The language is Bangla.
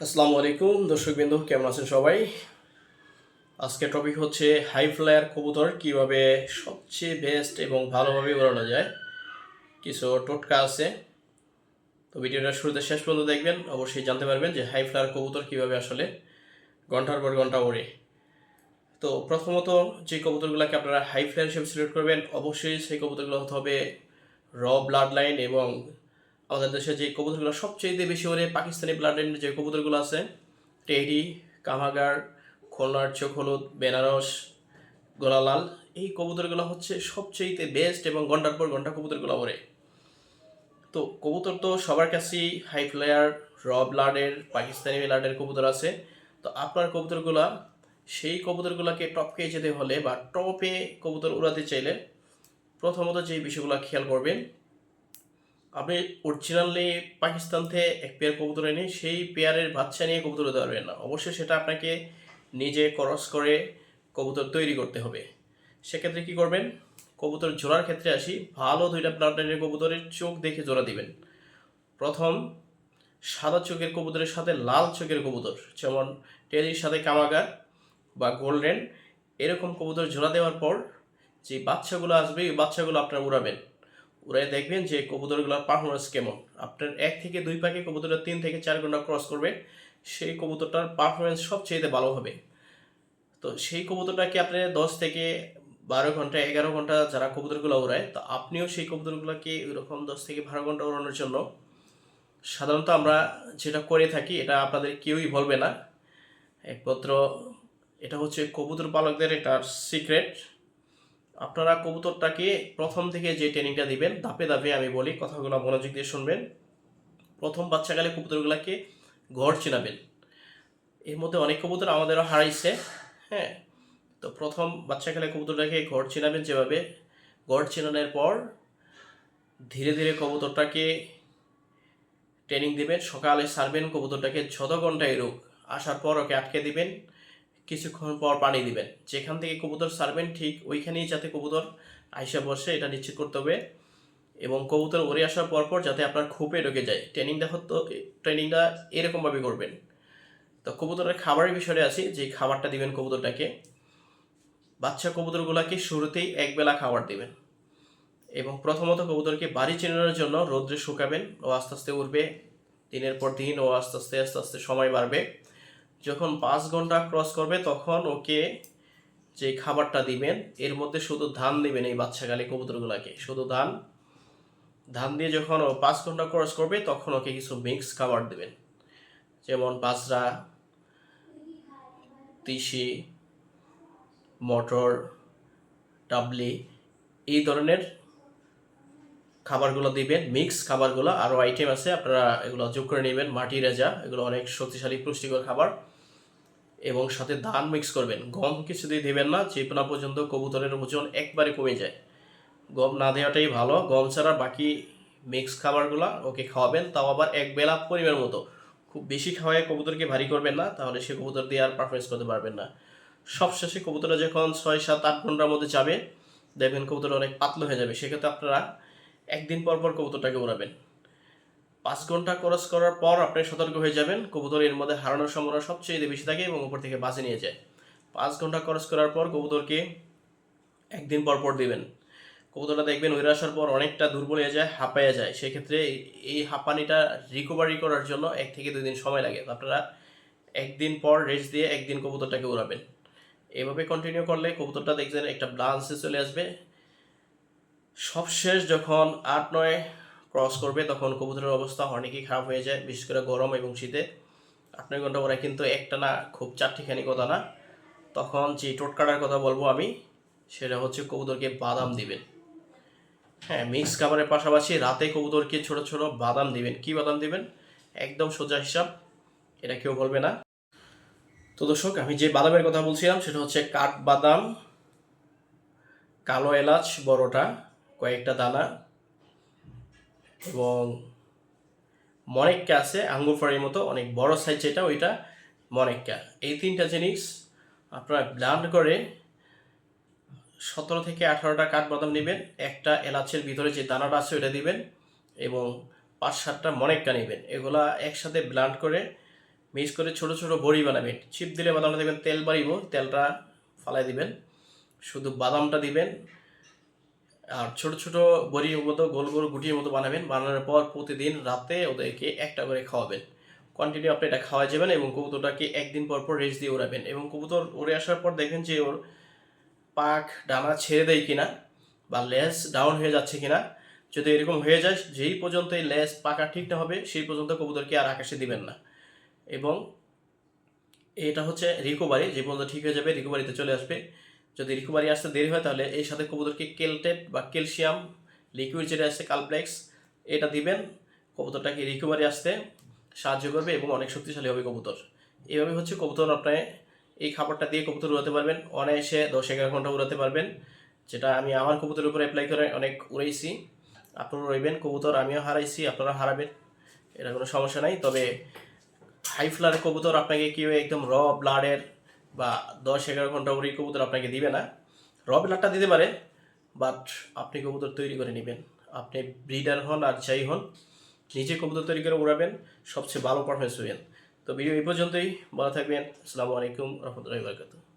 আসসালামু আলাইকুম দর্শকবৃন্দ, কেমন আছেন সবাই? আজকে টপিক হচ্ছে হাই ফ্লায়ার কবুতর কিভাবে সবচেয়ে বেস্ট এবং ভালোভাবে উড়ানো যায়। কিছু টোটকা আছে, তো ভিডিওটা শুরুতে শেষ পর্যন্ত দেখবেন, অবশ্যই জানতে পারবেন যে হাই ফ্লায়ার কবুতর কিভাবে আসলে ঘন্টার পর ঘন্টা ওড়ে। তো প্রথমত যে কবুতরগুলোকে আপনারা হাই ফ্লায়ার হিসেবে সিলেক্ট করবেন, অবশ্যই সেই কবুতরগুলো হতে হবে র ব্লাড লাইন। এবং আমাদের দেশে যে কবুতরগুলো সবচেয়ে বেশি ওড়ে, পাকিস্তানি ব্লাড লাইনের যে কবুতরগুলো আছে, টেডি, কামাগার, খুলনার চোখ হলুদ, বেনারস, গোলালাল, এই কবুতরগুলো হচ্ছে সবচেয়ে বেস্ট এবং ঘন্টার পর ঘন্টা কবুতরগুলো ওড়ে। তো কবুতর তো সবার কাছেই হাই ফ্লায়ার, র ব্লাডের, পাকিস্তানি ব্লাডের কবুতর আছে। তো আপনার কবুতরগুলা সেই কবুতরগুলোকে টপকে যেতে হলে বা টপে কবুতর উড়াতে চাইলে প্রথমত যে বিষয়গুলো খেয়াল করবেন, আপনি অরিজিনালি পাকিস্তান থেকে এক পেয়ার কবুতর এনে সেই পেয়ারের বাচ্চা নিয়ে কবুতর উড়াতে পারবেন না। অবশ্যই সেটা আপনাকে নিজে ক্রস করে কবুতর তৈরি করতে হবে। সেক্ষেত্রে কি করবেন, কবুতর জোড়ার ক্ষেত্রে আসি। ভালো দুইটা ব্লাড লাইনের কবুতরের চোখ দেখে জোড়া দিবেন। প্রথম, সাদা চোখের কবুতরের সাথে লাল চোখের কবুতর, যেমন টেরির সাথে কামাগার বা গোল্ডেন, এরকম কবুতর জোড়া দেওয়ার পর যে বাচ্চাগুলো আসবে এই বাচ্চাগুলো আপনারা উড়াবেন। উড়াই দেখবেন যে কবুতরগুলোর পারফরমেন্স কেমন। আপনার 1 থেকে 2 পাখি কবুতরটা 3 থেকে 4 ঘন্টা ক্রস করবে, সেই কবুতরটার পারফরমেন্স সবচেয়ে ভালো হবে। তো সেই কবুতরটাকে আপনি 10 থেকে 12 ঘন্টা, 11 ঘন্টা যারা কবুতরগুলো উড়ায়, তো আপনিও সেই কবুতরগুলোকে ওইরকম 10 থেকে 12 ঘন্টা উড়ানোর জন্য সাধারণত আমরা যেটা করে থাকি, এটা আপনাদের কেউই বলবে না, একমাত্র এটা হচ্ছে কবুতর পালকদের একটা সিক্রেট। আপনারা কবুতরটাকে প্রথম থেকে যে ট্রেনিংটা দিবেন, ধাপে ধাপে আমি বলি, কথাগুলো মনোযোগ দিয়ে শুনবেন। প্রথম বাচ্চাকালে কবুতরগুলোকে ঘর চিনাবেন। এর মধ্যে অনেক কবুতর আমাদেরও হারাইছে। হ্যাঁ, তো প্রথম বাচ্চাকালে কবুতরটাকে ঘর চিনাবেন। যেভাবে ঘর চিনানোর পর ধীরে ধীরে কবুতরটাকে ট্রেনিং দিবেন। সকালে ছাড়বেন কবুতরটাকে, যত ঘন্টায় রোগ আসার পর ওকে আটকে দিবেন, কিছুক্ষণ পর পানি দিবেন। যেখান থেকে কবুতর ছাড়বেন ঠিক ওইখানেই যাতে কবুতর আইসা বসে, এটা নিশ্চিত করতে হবে। এবং কবুতর উড়ে আসার পর যাতে আপনার খোপে ঢুকে যায়। ট্রেনিংটা এরকমভাবে করবেন। তো কবুতরের খাবারের বিষয়ে আসি, যে খাবারটা দিবেন কবুতরটাকে, বাচ্চা কবুতরগুলোকে শুরুতেই একবেলা খাবার দিবেন। এবং প্রথমত কবুতরকে বাড়ি চেনানোর জন্য রোদ্রে শুকাবেন। ও আস্তে আস্তে উঠবে, দিনের পর দিন ও আস্তে আস্তে আস্তে আস্তে সময় বাড়বে। যখন 5 ঘন্টা ক্রস করবে তখন ওকে যে খাবারটা দিবেন, এর মধ্যে শুধু ধান দিবেন। এই বাচ্চাকালে কবুতরগুলোকে শুধু ধান ধান দিয়ে যখন ও 5 ঘন্টা ক্রস করবে তখন ওকে কিছু মিক্স খাবার দেবেন, যেমন বাজরা, তিসি, মটর, ডাবলি, এই ধরনের খাবারগুলো দিবেন। মিক্স খাবারগুলো আরও আইটেম আছে, আপনারা এগুলো যোগ করে নেবেন। মাটি রেজা, এগুলো অনেক শক্তিশালী পুষ্টিকর খাবার। এবং সাথে ধান মিক্স করবেন। গম কিছুতেই দেবেন না, যে না পর্যন্ত কবুতরের ওজন একবারে কমে যায়। গম না দেওয়াটাই ভালো। গম ছাড়া বাকি মিক্স খাবারগুলো ওকে খাওয়াবেন, তাও আবার এক বেলা পরিমাণ মতো। খুব বেশি খাওয়ায় কবুতরকে ভারী করবেন না, তাহলে সে কবুতর দিয়ে আর পারফরমেন্স করতে পারবেন না। সবশেষে কবুতরটা যখন 6, 7, 8 ঘন্টার মধ্যে যাবে, দেখবেন কবুতর অনেক পাতলা হয়ে যাবে। সেক্ষেত্রে আপনারা একদিন পর পর কবুতরটাকে উড়াবেন। 5 ঘন্টা ক্রস করার পর আপনি সতর্ক হয়ে যাবেন, কবুতর এর মধ্যে হারানোর সম্ভাবনা সবচেয়ে বেশি থাকে এবং উপর থেকে বাজে নিয়ে যায়। 5 ঘন্টা ক্রস করার পর কবুতরকে একদিন পর পর দিবেন। কবুতরটা দেখবেন উড়ে আসার পর অনেকটা দুর্বল হয়ে যায়, হাঁপায়ে যায়। সেক্ষেত্রে এই হাঁপানিটা রিকভারি করার জন্য 1 থেকে 2 দিন সময় লাগে। আপনারা একদিন পর রেস্ট দিয়ে একদিন কবুতরটাকে উড়াবেন। এভাবে কন্টিনিউ করলে কবুতরটা দেখবেন একটা ব্যালেন্সে চলে আসবে। সবশেষ যখন 8, 9 ক্রস করবে তখন কবুতরের অবস্থা অনেকই খারাপ হয়ে যায়, বিশেষ করে গরম এবং শীতে। 8, 9 ঘন্টা ওরা কিন্তু একটা না, খুব চারটিখানি কথা না। তখন যে টোটকাটার কথা বলবো আমি, সেটা হচ্ছে কবুতরকে বাদাম দিবেন। হ্যাঁ, মিক্স খাবারের পাশাপাশি রাতে কবুতরকে ছোট ছোট বাদাম দিবেন। কি বাদাম দিবেন, একদম সোজা হিসাব, এটা কেউ বলবে না। তো দর্শক, আমি যে বাদামের কথা বলছিলাম সেটা হচ্ছে কাঠবাদাম, কালো এলাচ বড়টা কয়েকটা দানা, এবং মনেক্কা আছে আঙ্গুর ফলের মতো অনেক বড় সাইজ, যেটা ওইটা মনেক্কা। এই 3টা জিনিস আপনারা ব্লেন্ড করে 17 থেকে 18টা কাঠবাদাম নেবেন। একটা এলাচের ভিতরে যে দানাটা আছে ওইটা দিবেন, এবং 5, 7টা মনেক্কা নেবেন। এগুলা একসাথে ব্লেন্ড করে মিক্স করে ছোট ছোট বড়ি বানাবেন। চিপ দিলে বাদামটা দেখবেন তেল বাড়িব, তেলটা ফালাই দিবেন, শুধু বাদামটা দিবেন। আর ছোট ছোট বড়ির মতো গোল গোল গুটির মতো বানাবেন। বানানোর পর প্রতিদিন রাতে ওদেরকে একটা করে খাওয়াবেন। কন্টিনিউ আপনি এটা খাওয়া যাবেন এবং কবুতরটাকে একদিন পর পর রেস্ট দিয়ে উড়াবেন। এবং কবুতর উড়ে আসার পর দেখবেন যে ওর পাখ ডানা ছেড়ে দেয় কিনা বা লেজ ডাউন হয়ে যাচ্ছে কিনা। যদি এরকম হয়ে যায়, যেই পর্যন্ত এই লেজ পাকা ঠিক না হবে সেই পর্যন্ত কবুতরকে আর আকাশে দিবেন না। এবং এটা হচ্ছে রিকভারি, যে পর্যন্ত ঠিক হয়ে যাবে রিকভারিতে চলে আসবে। যদি রিকভারি আসতে দেরি হয় তাহলে এর সাথে কবুতরকে কেলটেট বা ক্যালসিয়াম লিকুইড যেটা আছে কালপ্লেক্স, এটা দিবেন। কবুতরটাকে রিকভারি আসতে সাহায্য করবে এবং অনেক শক্তিশালী হবে কবুতর। এইভাবে হচ্ছে কবুতর আপনি এই খাবারটা দিয়ে কবুতর উড়াতে পারবেন, অনায়াসে 10-11 ঘন্টা উড়াতে পারবেন। যেটা আমি আমার কবুতরের উপর অ্যাপ্লাই করে অনেক উড়াইছি। আপনারা রইবেন, কবুতর আমিও হারাইছি, আপনারা হারাবেন, এটা কোনো সমস্যা নাই। তবে হাই ফ্লার কবুতর আপনাকে কেউ একদম র ব্লাডের বা 10-11 ঘন্টা উড়ি কবুতর আপনাকে দিবে না। র ব্লাডটা দিতে পারে, বাট আপনি কবুতর তৈরি করে নেবেন। আপনি ব্রিডার হন আর যাই হন, নিজে কবুতর তৈরি করে উড়াবেন, সবচেয়ে ভালো পারফরমেন্স হবেন। তো ভিডিও এই পর্যন্তই, ভালো থাকবেন। আসসালামু আলাইকুম রহমতুল্লাহি ওয়া বারাকাতুহু।